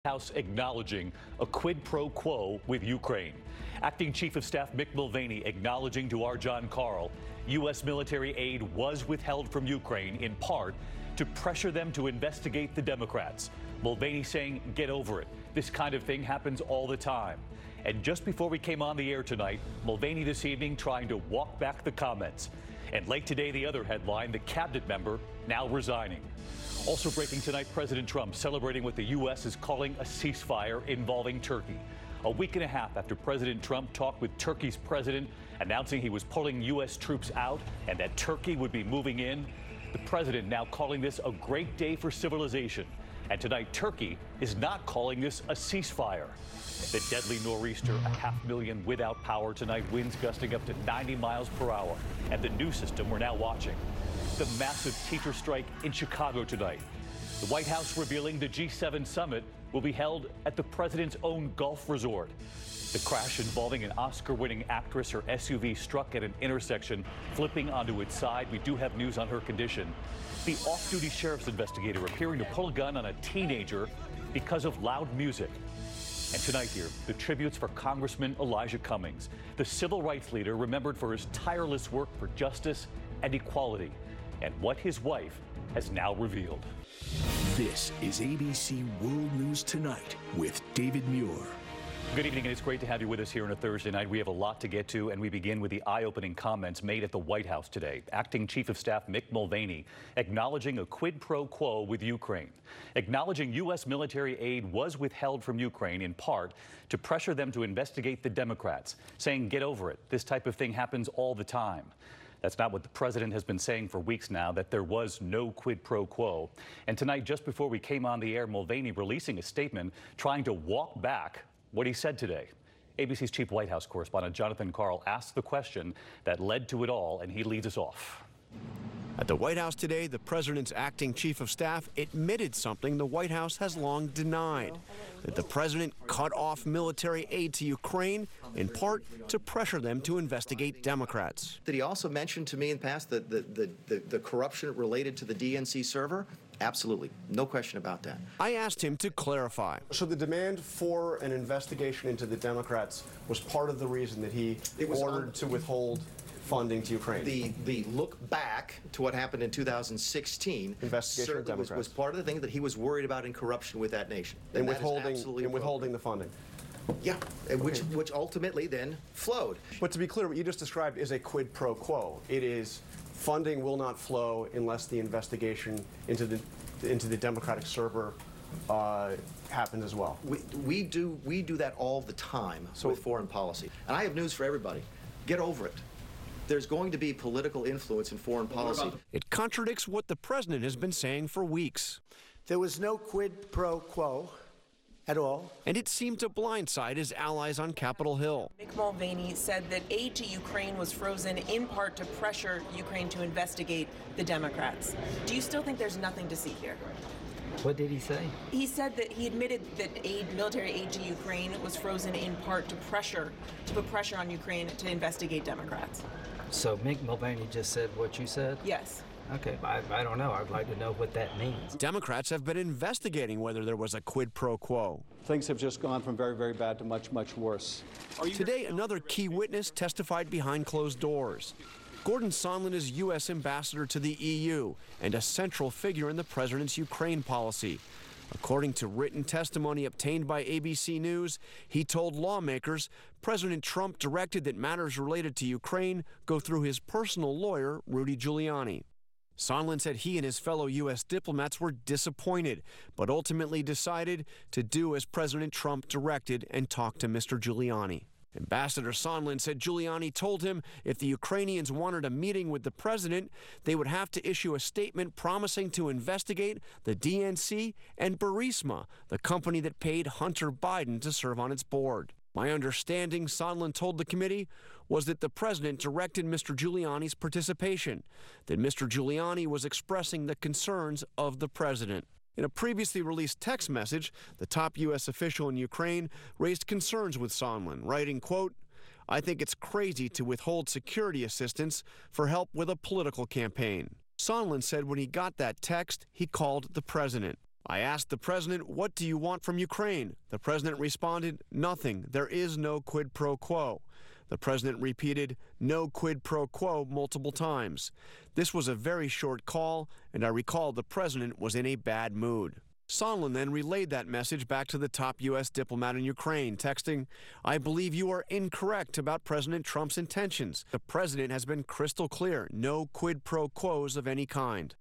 House acknowledging a quid pro quo with Ukraine. Acting Chief of Staff Mick Mulvaney acknowledging to our John Carl, U.S. military aid was withheld from Ukraine in part to pressure them to investigate the Democrats. Mulvaney saying, get over it. This kind of thing happens all the time. And just before we came on the air tonight, Mulvaney this evening trying to walk back the comments. And late today, the other headline, the cabinet member now resigning. Also breaking tonight, President Trump celebrating what the U.S. is calling a ceasefire involving Turkey. A week and a half after President Trump talked with Turkey's president, announcing he was pulling U.S. troops out and that Turkey would be moving in, the president now calling this a great day for civilization. And tonight, Turkey is not calling this a ceasefire. The deadly nor'easter, 500,000 without power tonight, winds gusting up to 90 miles per hour. And the new system we're now watching. The massive teacher strike in Chicago tonight. The White House revealing the G7 summit will be held at the president's own Gulf resort. The crash involving an Oscar-winning actress. Her SUV struck at an intersection, flipping onto its side. We do have news on her condition. The off-duty sheriff's investigator appearing to pull a gun on a teenager because of loud music. And tonight here, the tributes for Congressman Elijah Cummings, the civil rights leader remembered for his tireless work for justice and equality, and what his wife has now revealed. This is ABC World News Tonight with David Muir. Good evening, and it's great to have you with us here on a Thursday night. We have a lot to get to, and we begin with the eye-opening comments made at the White House today. Acting Chief of Staff Mick Mulvaney acknowledging a quid pro quo with Ukraine, acknowledging U.S. military aid was withheld from Ukraine in part to pressure them to investigate the Democrats, saying, get over it. This type of thing happens all the time. That's not what the president has been saying for weeks now, that there was no quid pro quo. And tonight, just before we came on the air, Mulvaney releasing a statement trying to walk back what he said today. ABC's chief White House correspondent Jonathan Karl asked the question that led to it all, and he leads us off. At the White House today, the president's acting chief of staff admitted something the White House has long denied, that the president cut off military aid to Ukraine in part to pressure them to investigate Democrats. Did he also mention to me in the past the corruption related to the DNC server? Absolutely. No question about that. I asked him to clarify. So the demand for an investigation into the Democrats was part of the reason that he ordered to withhold funding to Ukraine. The look back to what happened in 2016 investigation of Democrats was part of the thing that he was worried about in corruption with that nation. And withholding the funding. Yeah, which ultimately then flowed. But to be clear, what you just described is a quid pro quo. It is funding will not flow unless the investigation into the Democratic server happens as well. We do that all the time with foreign policy. And I have news for everybody. Get over it. There's going to be political influence in foreign policy. It contradicts what the president has been saying for weeks. There was no quid pro quo at all. And it seemed to blindside his allies on Capitol Hill. Mick Mulvaney said that aid to Ukraine was frozen in part to pressure Ukraine to investigate the Democrats. Do you still think there's nothing to see here? What did he say? He said that he admitted that military aid to Ukraine was frozen in part to put pressure on Ukraine to investigate Democrats. So Mick Mulvaney just said what you said? Yes. Okay, I don't know. I'd like to know what that means. Democrats have been investigating whether there was a quid pro quo. Things have just gone from very, very bad to much, much worse. Today, another key witness testified behind closed doors. Gordon Sondland is U.S. ambassador to the EU and a central figure in the president's Ukraine policy. According to written testimony obtained by ABC News, he told lawmakers President Trump directed that matters related to Ukraine go through his personal lawyer, Rudy Giuliani. Sondland said he and his fellow U.S. diplomats were disappointed, but ultimately decided to do as President Trump directed and talk to Mr. Giuliani. Ambassador Sondland said Giuliani told him if the Ukrainians wanted a meeting with the president, they would have to issue a statement promising to investigate the DNC and Burisma, the company that paid Hunter Biden to serve on its board. My understanding, Sondland told the committee, was that the president directed Mr. Giuliani's participation, that Mr. Giuliani was expressing the concerns of the president. In a previously released text message, the top U.S. official in Ukraine raised concerns with Sondland, writing, quote, I think it's crazy to withhold security assistance for help with a political campaign. Sondland said when he got that text, he called the president. I asked the president, what do you want from Ukraine? The president responded, nothing. There is no quid pro quo. The president repeated, no quid pro quo multiple times. This was a very short call, and I recall the president was in a bad mood. Sondland then relayed that message back to the top U.S. diplomat in Ukraine, texting, I believe you are incorrect about President Trump's intentions. The president has been crystal clear, no quid pro quos of any kind.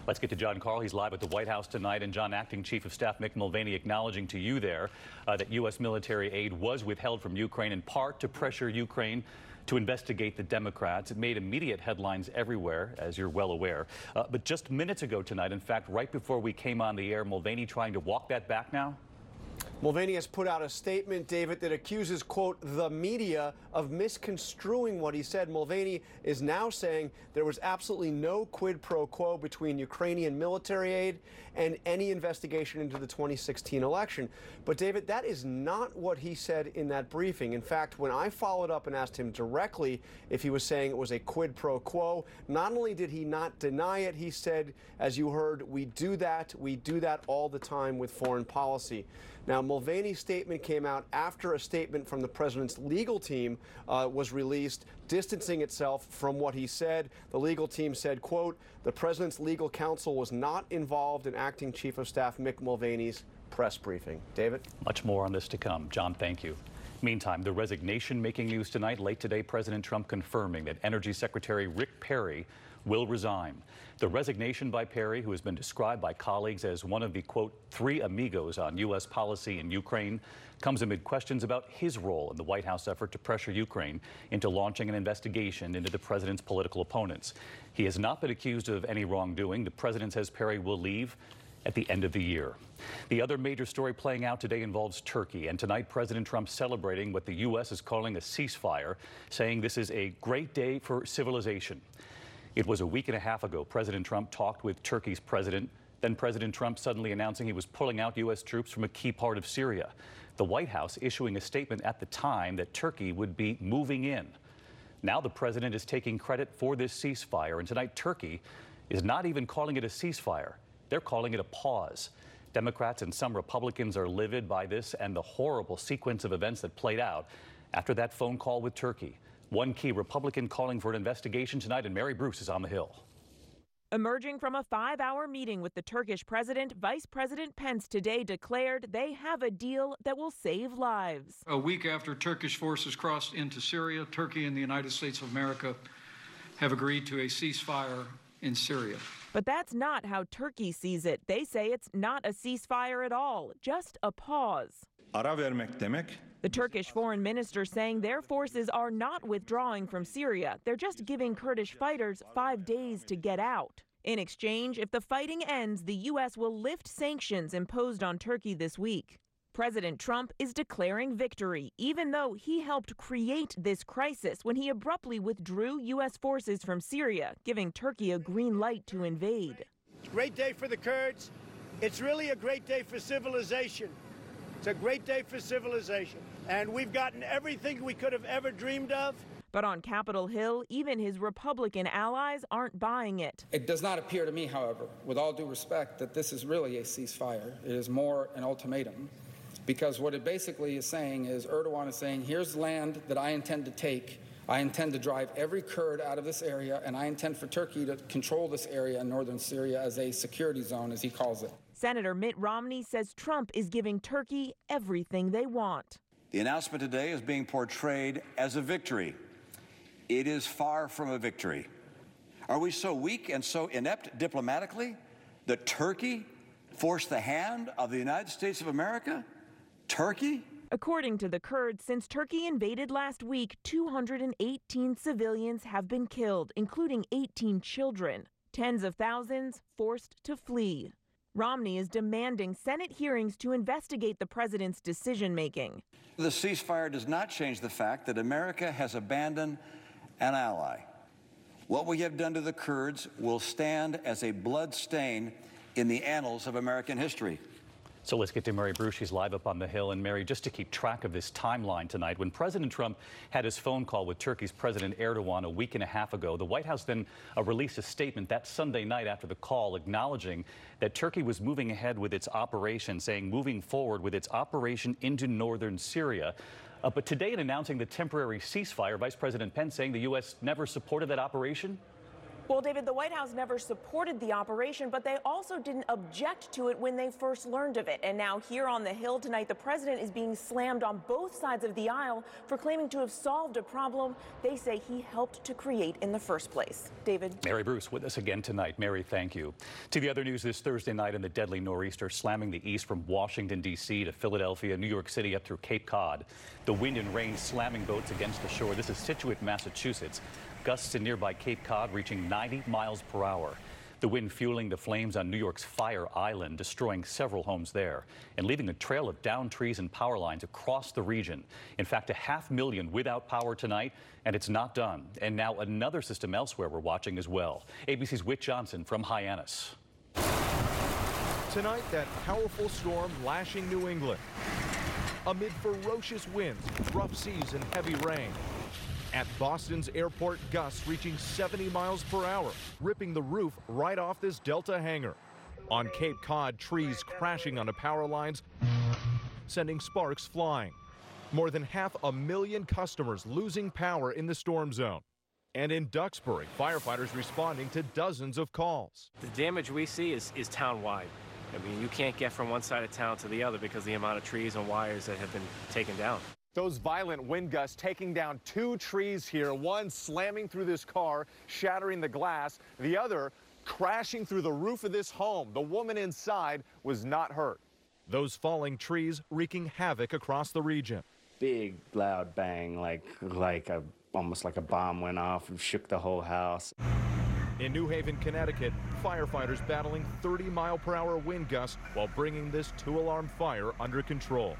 Let's get to Jon Karl. He's live at the White House tonight. And John, Acting Chief of Staff Mick Mulvaney acknowledging to you there that U.S. military aid was withheld from Ukraine in part to pressure Ukraine to investigate the Democrats. It made immediate headlines everywhere, as you're well aware. But just minutes ago tonight, in fact, right before we came on the air, Mulvaney trying to walk that back now? Mulvaney has put out a statement, David, that accuses, quote, the media of misconstruing what he said. Mulvaney is now saying there was absolutely no quid pro quo between Ukrainian military aid and any investigation into the 2016 election. But, David, that is not what he said in that briefing. In fact, when I followed up and asked him directly if he was saying it was a quid pro quo, not only did he not deny it, he said, as you heard, we do that all the time with foreign policy. Now, Mulvaney's statement came out after a statement from the president's legal team was released, distancing itself from what he said. The legal team said, quote, the president's legal counsel was not involved in Acting Chief of Staff Mick Mulvaney's press briefing. David? Much more on this to come. John, thank you. Meantime, the resignation making news tonight. Late today, President Trump confirming that Energy Secretary Rick Perry will resign. The resignation by Perry, who has been described by colleagues as one of the, quote, three amigos on U.S. policy in Ukraine, comes amid questions about his role in the White House effort to pressure Ukraine into launching an investigation into the president's political opponents. He has not been accused of any wrongdoing. The president says Perry will leave at the end of the year. The other major story playing out today involves Turkey, and tonight President Trump celebrating what the U.S. is calling a ceasefire, saying this is a great day for civilization. It was a week and a half ago President Trump talked with Turkey's president, then President Trump suddenly announcing he was pulling out U.S. troops from a key part of Syria. The White House issuing a statement at the time that Turkey would be moving in. Now the president is taking credit for this ceasefire, and tonight Turkey is not even calling it a ceasefire. They're calling it a pause. Democrats and some Republicans are livid by this and the horrible sequence of events that played out after that phone call with Turkey. One key Republican calling for an investigation tonight, and Mary Bruce is on the Hill. Emerging from a 5-hour meeting with the Turkish president, Vice President Pence today declared they have a deal that will save lives. A week after Turkish forces crossed into Syria, Turkey and the United States of America have agreed to a ceasefire in Syria. But that's not how Turkey sees it. They say it's not a ceasefire at all, just a pause. Ara vermek demek. The Turkish foreign minister saying their forces are not withdrawing from Syria. They're just giving Kurdish fighters 5 days to get out. In exchange, if the fighting ends, the U.S. will lift sanctions imposed on Turkey this week. President Trump is declaring victory, even though he helped create this crisis when he abruptly withdrew U.S. forces from Syria, giving Turkey a green light to invade. Great day for the Kurds. It's really a great day for civilization. It's a great day for civilization. And we've gotten everything we could have ever dreamed of. But on Capitol Hill, even his Republican allies aren't buying it. It does not appear to me, however, with all due respect, that this is really a ceasefire. It is more an ultimatum. Because what it basically is saying is Erdogan is saying, here's land that I intend to take. I intend to drive every Kurd out of this area, and I intend for Turkey to control this area in northern Syria as a security zone, as he calls it. Senator Mitt Romney says Trump is giving Turkey everything they want. The announcement today is being portrayed as a victory. It is far from a victory. Are we so weak and so inept diplomatically that Turkey forced the hand of the United States of America? Turkey? According to the Kurds, since Turkey invaded last week, 218 civilians have been killed, including 18 children. Tens of thousands forced to flee. Romney is demanding Senate hearings to investigate the president's decision-making. The ceasefire does not change the fact that America has abandoned an ally. What we have done to the Kurds will stand as a blood stain in the annals of American history. So let's get to Mary Bruce. She's live up on the Hill. And Mary, just to keep track of this timeline tonight, when President Trump had his phone call with Turkey's President Erdogan a week and a half ago, the White House then released a statement that Sunday night after the call acknowledging that Turkey was moving ahead with its operation, saying moving forward with its operation into northern Syria. But today, in announcing the temporary ceasefire, Vice President Pence saying the U.S. never supported that operation? Well, David, the White House never supported the operation, but they also didn't object to it when they first learned of it. And now here on the Hill tonight, the president is being slammed on both sides of the aisle for claiming to have solved a problem they say he helped to create in the first place. David. Mary Bruce with us again tonight. Mary, thank you. To the other news this Thursday night, in the deadly nor'easter slamming the east from Washington, D.C. to Philadelphia, New York City up through Cape Cod. The wind and rain slamming boats against the shore. This is Scituate, Massachusetts. Gusts in nearby Cape Cod reaching 90 miles per hour. The wind fueling the flames on New York's Fire Island, destroying several homes there and leaving a trail of downed trees and power lines across the region. In fact, 500,000 without power tonight, and it's not done. And now another system elsewhere we're watching as well. ABC's Whit Johnson from Hyannis. Tonight, that powerful storm lashing New England. Amid ferocious winds, rough seas, and heavy rain. At Boston's airport, gusts reaching 70 miles per hour, ripping the roof right off this Delta hangar. On Cape Cod, trees crashing onto power lines, sending sparks flying. More than 500,000 customers losing power in the storm zone. And in Duxbury, firefighters responding to dozens of calls. The damage we see is town-wide. I mean, you can't get from one side of town to the other because of the amount of trees and wires that have been taken down. Those violent wind gusts taking down 2 trees here, one slamming through this car, shattering the glass, the other crashing through the roof of this home. The woman inside was not hurt. Those falling trees wreaking havoc across the region. Big, loud bang, almost like a bomb went off and shook the whole house. In New Haven, Connecticut, firefighters battling 30-mile-per-hour wind gusts while bringing this 2-alarm fire under control.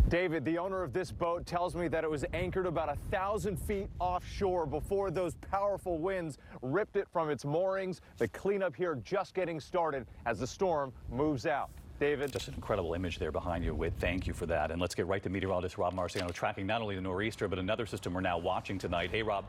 David, the owner of this boat, tells me that it was anchored about 1,000 feet offshore before those powerful winds ripped it from its moorings. The cleanup here just getting started as the storm moves out. David. Just an incredible image there behind you, Whit. Thank you for that. And let's get right to meteorologist Rob Marciano tracking not only the nor'easter, but another system we're now watching tonight. Hey, Rob.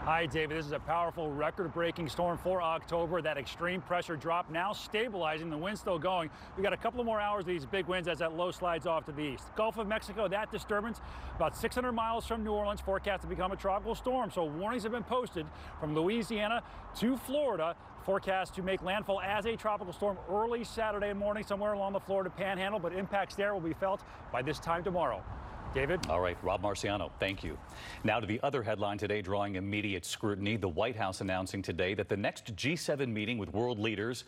Hi, David. This is a powerful record-breaking storm for October. That extreme pressure drop now stabilizing. The wind's still going. We got a couple of more hours of these big winds as that low slides off to the east. Gulf of Mexico, that disturbance about 600 miles from New Orleans, forecast to become a tropical storm. So warnings have been posted from Louisiana to Florida. Forecast to make landfall as a tropical storm early Saturday morning somewhere along the Florida Panhandle, but impacts there will be felt by this time tomorrow. David? All right, Rob Marciano, thank you. Now to the other headline today drawing immediate scrutiny. The White House announcing today that the next G7 meeting with world leaders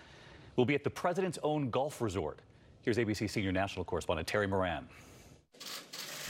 will be at the president's own Gulf resort. Here's ABC senior national correspondent Terry Moran.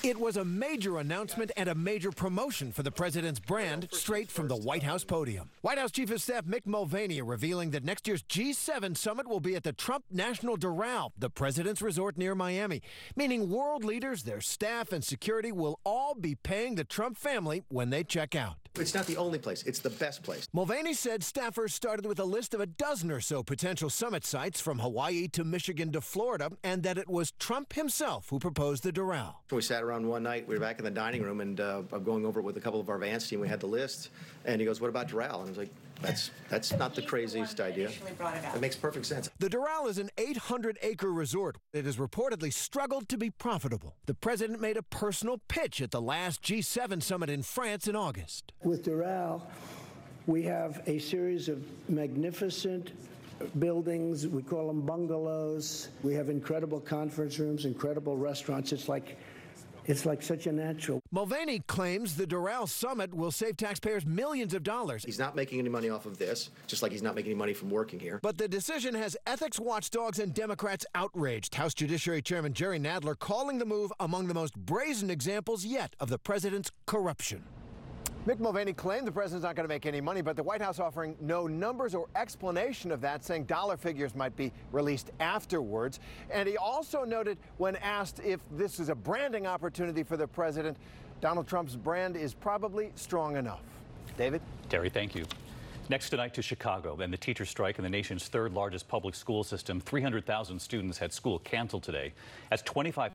It was a major announcement and a major promotion for the president's brand straight from the White House podium. White House Chief of Staff Mick Mulvaney revealing that next year's G7 summit will be at the Trump National Doral, the president's resort near Miami, meaning world leaders, their staff, and security will all be paying the Trump family when they check out. It's not the only place. It's the best place. Mulvaney said staffers started with a list of a dozen or so potential summit sites from Hawaii to Michigan to Florida, and that it was Trump himself who proposed the Doral. We sat around one night, we were back in the dining room, and I'm going over it with a couple of our Vance team. We had the list, and he goes, "What about Doral?" And I was like, that's not the craziest idea. It makes perfect sense. The Doral is an 800-acre resort. It has reportedly struggled to be profitable. The president made a personal pitch at the last G7 summit in France in August. With Doral, we have a series of magnificent buildings. We call them bungalows. We have incredible conference rooms, incredible restaurants. It's like such a natural. Mulvaney claims the Doral summit will save taxpayers millions of dollars. He's not making any money off of this, just like he's not making any money from working here. But the decision has ethics watchdogs and Democrats outraged. House Judiciary Chairman Jerry Nadler calling the move among the most brazen examples yet of the president's corruption. Mick Mulvaney claimed the president's not going to make any money, but the White House offering no numbers or explanation of that, saying dollar figures might be released afterwards. And he also noted when asked if this is a branding opportunity for the president, Donald Trump's brand is probably strong enough. David? Terry, thank you. Next tonight to Chicago and the teacher strike in the nation's third largest public school system. 300,000 students had school canceled today as 25